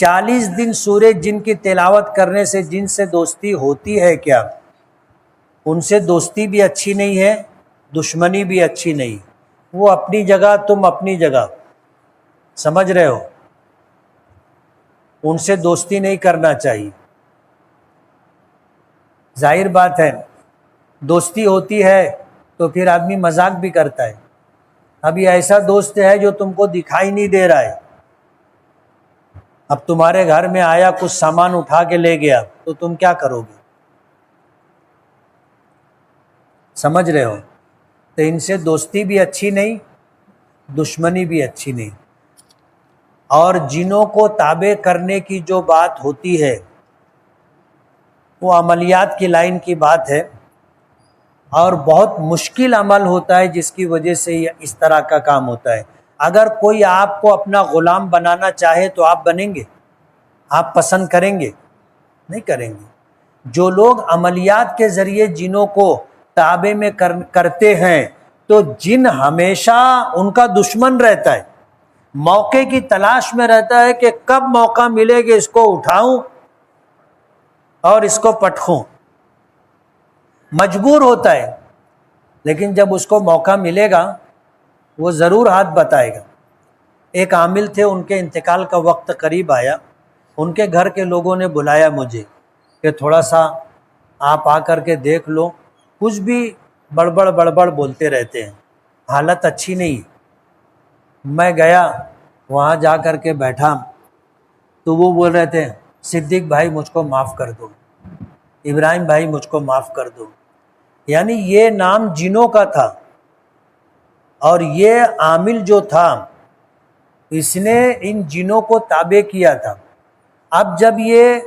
40 دن سورہ جن کی تلاوت کرنے سے جن سے دوستی ہوتی ہے کیا؟ ان سے دوستی بھی اچھی نہیں ہے، دشمنی بھی اچھی نہیں، وہ اپنی جگہ تم اپنی جگہ، سمجھ رہے ہو؟ ان سے دوستی نہیں کرنا چاہیے۔ ظاہر بات ہے دوستی ہوتی ہے تو پھر آدمی مذاق بھی کرتا ہے۔ ابھی ایسا دوست ہے جو تم کو دکھائی نہیں دے رہا ہے، اب تمہارے گھر میں آیا کچھ سامان اٹھا کے لے گیا تو تم کیا کرو گے؟ سمجھ رہے ہو؟ تو ان سے دوستی بھی اچھی نہیں، دشمنی بھی اچھی نہیں۔ اور جنوں کو تابع کرنے کی جو بات ہوتی ہے وہ عملیات کی لائن کی بات ہے، اور بہت مشکل عمل ہوتا ہے جس کی وجہ سے یہ اس طرح کا کام ہوتا ہے۔ اگر کوئی آپ کو اپنا غلام بنانا چاہے تو آپ بنیں گے؟ آپ پسند کریں گے؟ نہیں کریں گے۔ جو لوگ عملیات کے ذریعے جنوں کو تابع میں کرتے ہیں تو جن ہمیشہ ان کا دشمن رہتا ہے، موقع کی تلاش میں رہتا ہے کہ کب موقع ملے کہ اس کو اٹھاؤں اور اس کو پٹخوں، مجبور ہوتا ہے، لیکن جب اس کو موقع ملے گا وہ ضرور ہاتھ بتائے گا۔ ایک عامل تھے، ان کے انتقال کا وقت قریب آیا، ان کے گھر کے لوگوں نے بلایا مجھے کہ تھوڑا سا آپ آ کر کے دیکھ لو، کچھ بھی بڑبڑ بولتے رہتے ہیں، حالت اچھی نہیں۔ میں گیا، وہاں جا کر کے بیٹھا تو وہ بول رہے تھے صدیق بھائی مجھ کو معاف کر دو، ابراہیم بھائی مجھ کو معاف کر دو۔ یعنی یہ نام جنوں کا تھا، اور یہ عامل جو تھا اس نے ان جنوں کو تابع کیا تھا۔ اب جب یہ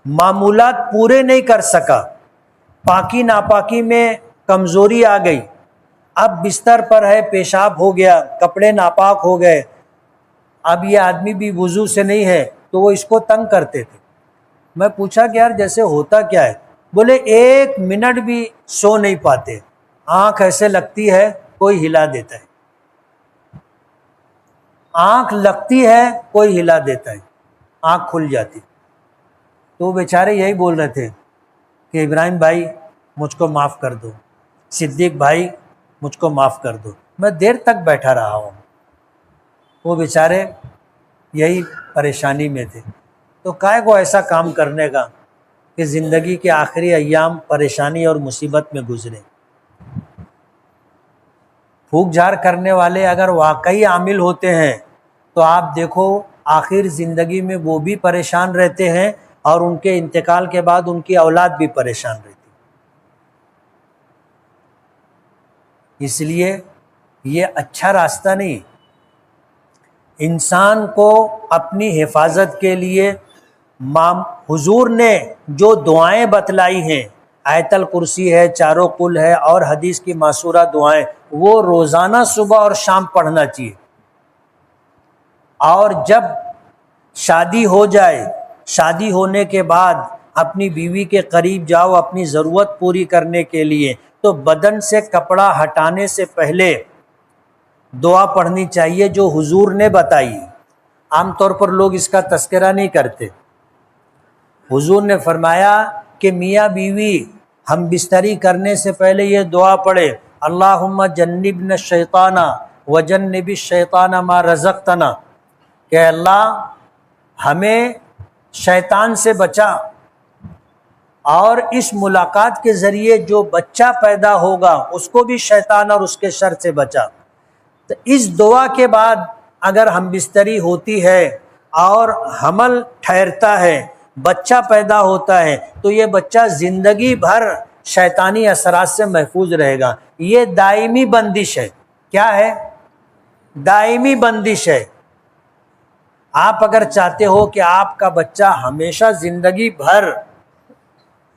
معمولات پورے نہیں کر سکا، پاکی ناپاکی میں کمزوری آ گئی، اب بستر پر ہے، پیشاب ہو گیا، کپڑے ناپاک ہو گئے، اب یہ آدمی بھی وضو سے نہیں ہے تو وہ اس کو تنگ کرتے تھے۔ میں پوچھا کہ یار جیسے ہوتا کیا ہے؟ بولے 1 منٹ بھی سو نہیں پاتے، آنکھ ایسے لگتی ہے کوئی ہلا دیتا ہے، آنکھ لگتی ہے کوئی ہلا دیتا ہے، آنکھ کھل جاتی۔ تو وہ بیچارے یہی بول رہے تھے کہ ابراہیم بھائی مجھ کو معاف کر دو، صدیق بھائی مجھ کو معاف کر دو۔ میں دیر تک بیٹھا رہا ہوں، وہ بیچارے یہی پریشانی میں تھے۔ تو کائے کو ایسا کام کرنے کا کہ زندگی کے آخری ایام پریشانی اور مصیبت میں گزرے۔ پھونک جھار کرنے والے اگر واقعی عامل ہوتے ہیں تو آپ دیکھو آخر زندگی میں وہ بھی پریشان رہتے ہیں، اور ان کے انتقال کے بعد ان کی اولاد بھی پریشان رہتی۔ اس لیے یہ اچھا راستہ نہیں۔ انسان کو اپنی حفاظت کے لیے حضور نے جو دعائیں بتلائی ہیں، آیت الکرسی ہے، چاروں قل ہے، اور حدیث کی ماسورہ دعائیں، وہ روزانہ صبح اور شام پڑھنا چاہیے۔ اور جب شادی ہو جائے، شادی ہونے کے بعد اپنی بیوی کے قریب جاؤ اپنی ضرورت پوری کرنے کے لیے، تو بدن سے کپڑا ہٹانے سے پہلے دعا پڑھنی چاہیے جو حضور نے بتائی۔ عام طور پر لوگ اس کا تذکرہ نہیں کرتے۔ حضور نے فرمایا کہ میاں بیوی ہم بستری کرنے سے پہلے یہ دعا پڑھے، اللہم جنبنا الشیطان وجنب الشیطان ما رزقتنا، کہ اللہ ہمیں شیطان سے بچا، اور اس ملاقات کے ذریعے جو بچہ پیدا ہوگا اس کو بھی شیطان اور اس کے شر سے بچا۔ تو اس دعا کے بعد اگر ہم بستری ہوتی ہے اور حمل ٹھہرتا ہے، بچہ پیدا ہوتا ہے، تو یہ بچہ زندگی بھر شیطانی اثرات سے محفوظ رہے گا۔ یہ دائمی بندش ہے۔ کیا ہے؟ دائمی بندش ہے۔ آپ اگر چاہتے ہو کہ آپ کا بچہ ہمیشہ زندگی بھر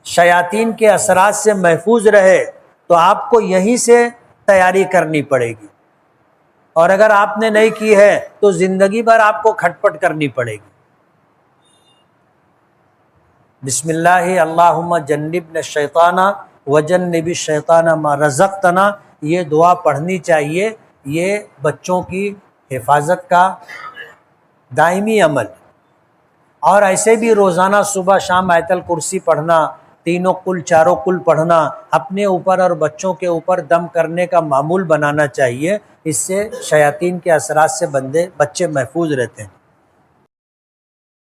شیاطین کے اثرات سے محفوظ رہے تو آپ کو یہیں سے تیاری کرنی پڑے گی، اور اگر آپ نے نہیں کی ہے تو زندگی بھر آپ کو کھٹپٹ کرنی پڑے گی۔ بسم اللہ اللہم جنبنا الشیطان وجنب الشیطان ما رزقتنا، یہ دعا پڑھنی چاہیے۔ یہ بچوں کی حفاظت کا دائمی عمل۔ اور ایسے بھی روزانہ صبح شام آیت الکرسی پڑھنا، تینوں کل چاروں کل پڑھنا اپنے اوپر اور بچوں کے اوپر دم کرنے کا معمول بنانا چاہیے۔ اس سے شیاطین کے اثرات سے بچے محفوظ رہتے ہیں۔